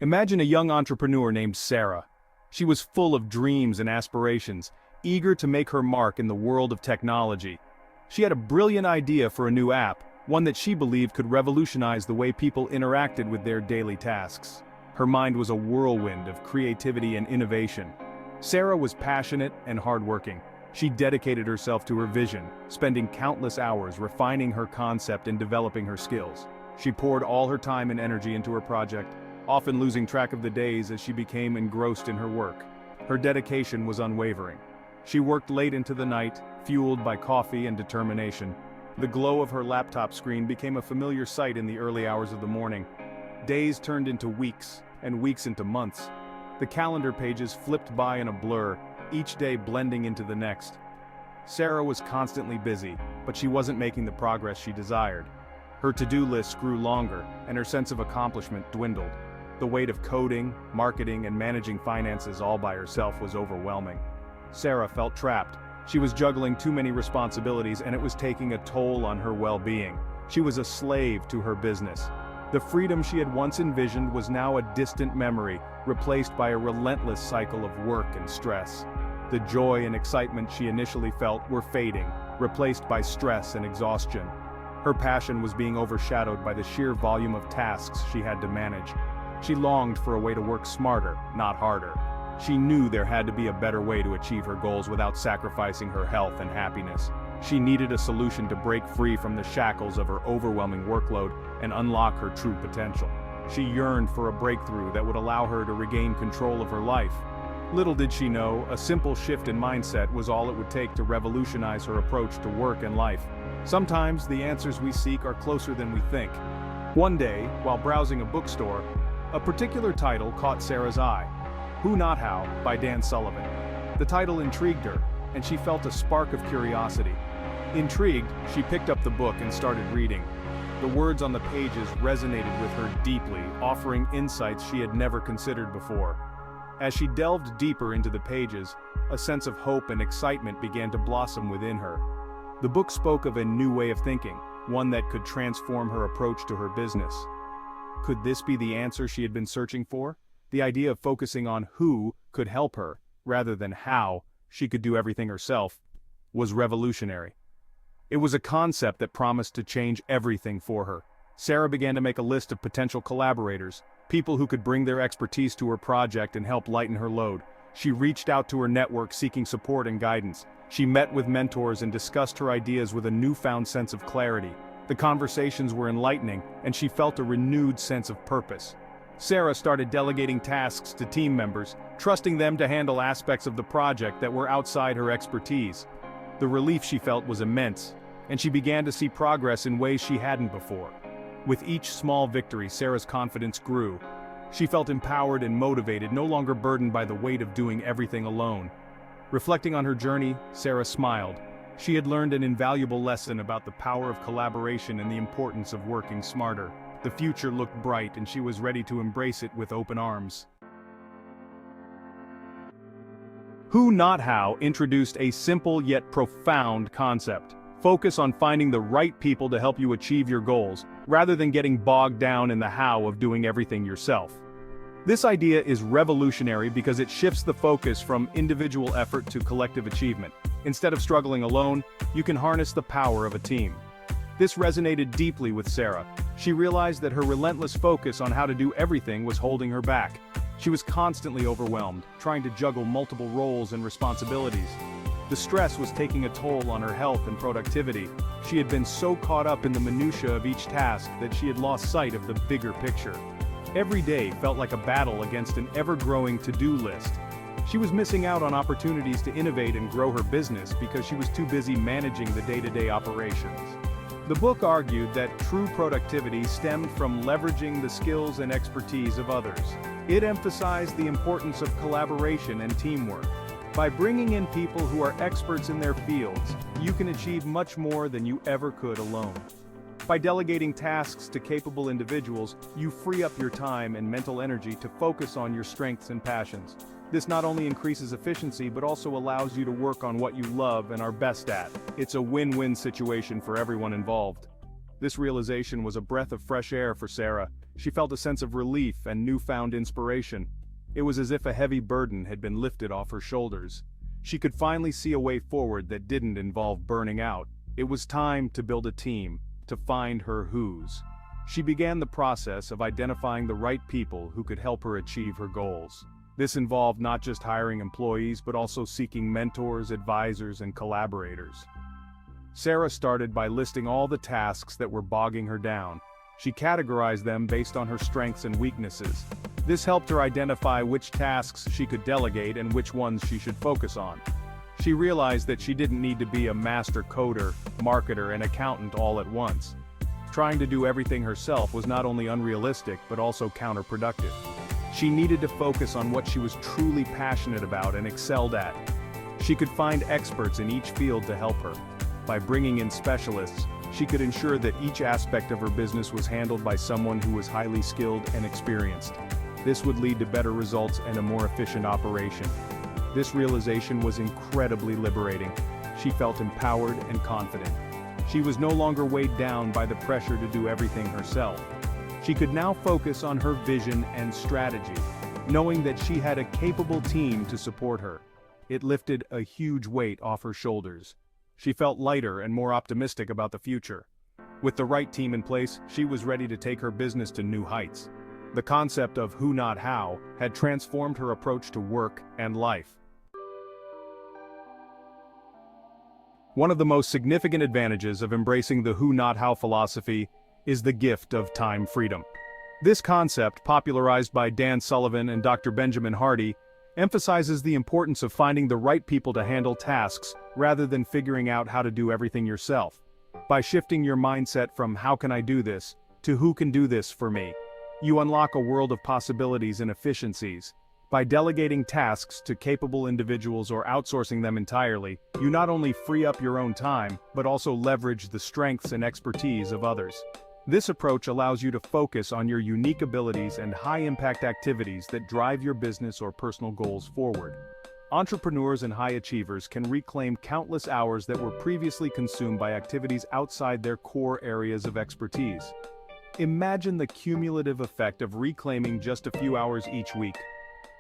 Imagine a young entrepreneur named Sarah. She was full of dreams and aspirations, eager to make her mark in the world of technology. She had a brilliant idea for a new app, one that she believed could revolutionize the way people interacted with their daily tasks. Her mind was a whirlwind of creativity and innovation. Sarah was passionate and hardworking. She dedicated herself to her vision, spending countless hours refining her concept and developing her skills. She poured all her time and energy into her project, often losing track of the days as she became engrossed in her work. Her dedication was unwavering. She worked late into the night, fueled by coffee and determination. The glow of her laptop screen became a familiar sight in the early hours of the morning. Days turned into weeks, and weeks into months. The calendar pages flipped by in a blur, each day blending into the next. Sarah was constantly busy, but she wasn't making the progress she desired. Her to-do list grew longer, and her sense of accomplishment dwindled. The weight of coding, marketing, and managing finances all by herself was overwhelming. Sarah felt trapped. She was juggling too many responsibilities, and it was taking a toll on her well-being. She was a slave to her business. The freedom she had once envisioned was now a distant memory, replaced by a relentless cycle of work and stress. The joy and excitement she initially felt were fading, replaced by stress and exhaustion. Her passion was being overshadowed by the sheer volume of tasks she had to manage. She longed for a way to work smarter, not harder. She knew there had to be a better way to achieve her goals without sacrificing her health and happiness. She needed a solution to break free from the shackles of her overwhelming workload and unlock her true potential. She yearned for a breakthrough that would allow her to regain control of her life. Little did she know, a simple shift in mindset was all it would take to revolutionize her approach to work and life. Sometimes the answers we seek are closer than we think. One day, while browsing a bookstore, a particular title caught Sarah's eye. Who Not How by Dan Sullivan. The title intrigued her, and she felt a spark of curiosity. Intrigued, she picked up the book and started reading. The words on the pages resonated with her deeply, offering insights she had never considered before. As she delved deeper into the pages, a sense of hope and excitement began to blossom within her. The book spoke of a new way of thinking, one that could transform her approach to her business. Could this be the answer she had been searching for? The idea of focusing on who could help her, rather than how she could do everything herself, was revolutionary. It was a concept that promised to change everything for her. Sarah began to make a list of potential collaborators, people who could bring their expertise to her project and help lighten her load. She reached out to her network seeking support and guidance. She met with mentors and discussed her ideas with a newfound sense of clarity. The conversations were enlightening, and she felt a renewed sense of purpose. Sarah started delegating tasks to team members, trusting them to handle aspects of the project that were outside her expertise. The relief she felt was immense, and she began to see progress in ways she hadn't before. With each small victory, Sarah's confidence grew. She felt empowered and motivated, no longer burdened by the weight of doing everything alone. Reflecting on her journey, Sarah smiled. She had learned an invaluable lesson about the power of collaboration and the importance of working smarter. The future looked bright, and she was ready to embrace it with open arms. Who Not How introduced a simple yet profound concept. Focus on finding the right people to help you achieve your goals, rather than getting bogged down in the how of doing everything yourself. This idea is revolutionary because it shifts the focus from individual effort to collective achievement. Instead of struggling alone, you can harness the power of a team. This resonated deeply with Sarah. She realized that her relentless focus on how to do everything was holding her back. She was constantly overwhelmed, trying to juggle multiple roles and responsibilities. The stress was taking a toll on her health and productivity. She had been so caught up in the minutiae of each task that she had lost sight of the bigger picture. Every day felt like a battle against an ever-growing to-do list. She was missing out on opportunities to innovate and grow her business because she was too busy managing the day-to-day operations. The book argued that true productivity stemmed from leveraging the skills and expertise of others. It emphasized the importance of collaboration and teamwork. By bringing in people who are experts in their fields, you can achieve much more than you ever could alone. By delegating tasks to capable individuals, you free up your time and mental energy to focus on your strengths and passions. This not only increases efficiency but also allows you to work on what you love and are best at. It's a win-win situation for everyone involved. This realization was a breath of fresh air for Sarah. She felt a sense of relief and newfound inspiration. It was as if a heavy burden had been lifted off her shoulders. She could finally see a way forward that didn't involve burning out. It was time to build a team, to find her who's. She began the process of identifying the right people who could help her achieve her goals. This involved not just hiring employees but also seeking mentors, advisors, and collaborators. Sarah started by listing all the tasks that were bogging her down. She categorized them based on her strengths and weaknesses. This helped her identify which tasks she could delegate and which ones she should focus on. She realized that she didn't need to be a master coder, marketer, and accountant all at once. Trying to do everything herself was not only unrealistic but also counterproductive. She needed to focus on what she was truly passionate about and excelled at. She could find experts in each field to help her. By bringing in specialists, she could ensure that each aspect of her business was handled by someone who was highly skilled and experienced. This would lead to better results and a more efficient operation. This realization was incredibly liberating. She felt empowered and confident. She was no longer weighed down by the pressure to do everything herself. She could now focus on her vision and strategy, knowing that she had a capable team to support her. It lifted a huge weight off her shoulders. She felt lighter and more optimistic about the future. With the right team in place, she was ready to take her business to new heights. The concept of who not how had transformed her approach to work and life. One of the most significant advantages of embracing the who not how philosophy is the gift of time freedom. This concept, popularized by Dan Sullivan and Dr. Benjamin Hardy, emphasizes the importance of finding the right people to handle tasks rather than figuring out how to do everything yourself. By shifting your mindset from "how can I do this" to "who can do this for me," you unlock a world of possibilities and efficiencies. By delegating tasks to capable individuals or outsourcing them entirely, you not only free up your own time, but also leverage the strengths and expertise of others. This approach allows you to focus on your unique abilities and high-impact activities that drive your business or personal goals forward. Entrepreneurs and high achievers can reclaim countless hours that were previously consumed by activities outside their core areas of expertise. Imagine the cumulative effect of reclaiming just a few hours each week.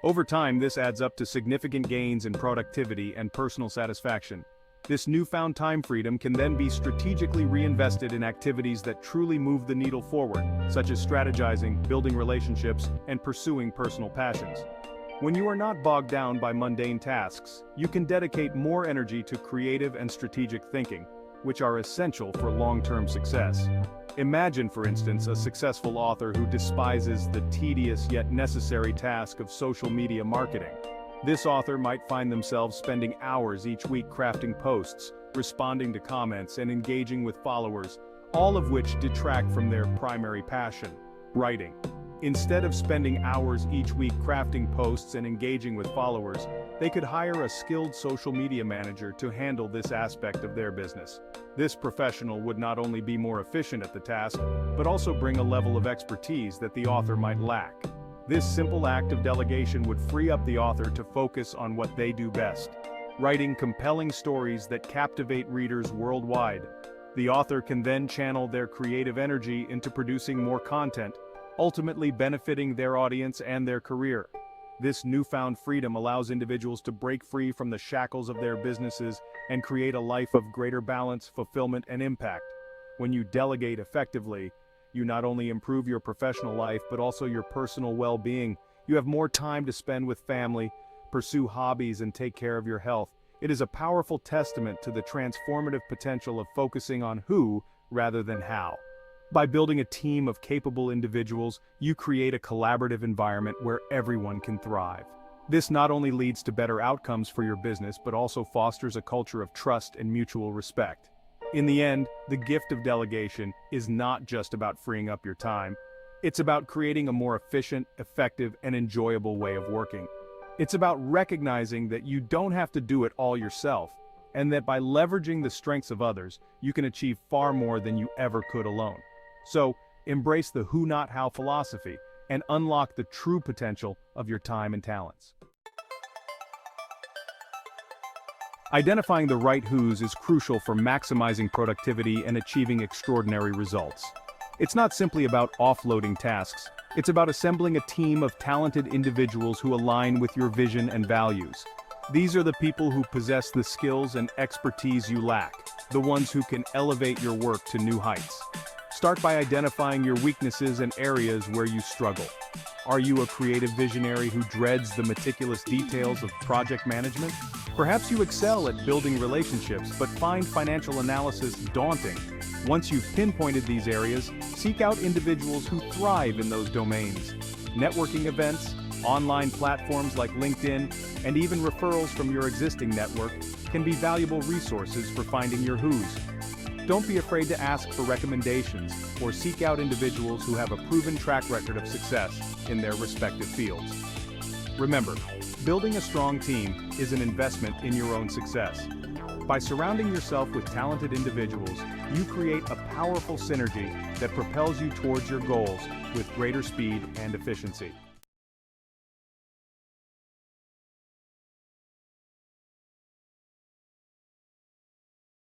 Over time, this adds up to significant gains in productivity and personal satisfaction. This newfound time freedom can then be strategically reinvested in activities that truly move the needle forward, such as strategizing, building relationships, and pursuing personal passions. When you are not bogged down by mundane tasks, you can dedicate more energy to creative and strategic thinking, which are essential for long-term success. Imagine, for instance, a successful author who despises the tedious yet necessary task of social media marketing. This author might find themselves spending hours each week crafting posts, responding to comments, and engaging with followers, all of which detract from their primary passion, writing. Instead of spending hours each week crafting posts and engaging with followers, they could hire a skilled social media manager to handle this aspect of their business. This professional would not only be more efficient at the task, but also bring a level of expertise that the author might lack. This simple act of delegation would free up the author to focus on what they do best, writing compelling stories that captivate readers worldwide. The author can then channel their creative energy into producing more content, ultimately benefiting their audience and their career. This newfound freedom allows individuals to break free from the shackles of their businesses and create a life of greater balance, fulfillment, and impact. When you delegate effectively, you not only improve your professional life but also your personal well-being. You have more time to spend with family, pursue hobbies, and take care of your health. It is a powerful testament to the transformative potential of focusing on who rather than how. By building a team of capable individuals, you create a collaborative environment where everyone can thrive. This not only leads to better outcomes for your business but also fosters a culture of trust and mutual respect. In the end, the gift of delegation is not just about freeing up your time. It's about creating a more efficient, effective, and enjoyable way of working. It's about recognizing that you don't have to do it all yourself, and that by leveraging the strengths of others, you can achieve far more than you ever could alone. So, embrace the who not how philosophy and unlock the true potential of your time and talents. Identifying the right who's is crucial for maximizing productivity and achieving extraordinary results. It's not simply about offloading tasks, it's about assembling a team of talented individuals who align with your vision and values. These are the people who possess the skills and expertise you lack, the ones who can elevate your work to new heights. Start by identifying your weaknesses and areas where you struggle. Are you a creative visionary who dreads the meticulous details of project management? Perhaps you excel at building relationships but find financial analysis daunting. Once you've pinpointed these areas, seek out individuals who thrive in those domains. Networking events, online platforms like LinkedIn, and even referrals from your existing network can be valuable resources for finding your who's. Don't be afraid to ask for recommendations or seek out individuals who have a proven track record of success in their respective fields. Remember, building a strong team is an investment in your own success. By surrounding yourself with talented individuals, you create a powerful synergy that propels you towards your goals with greater speed and efficiency.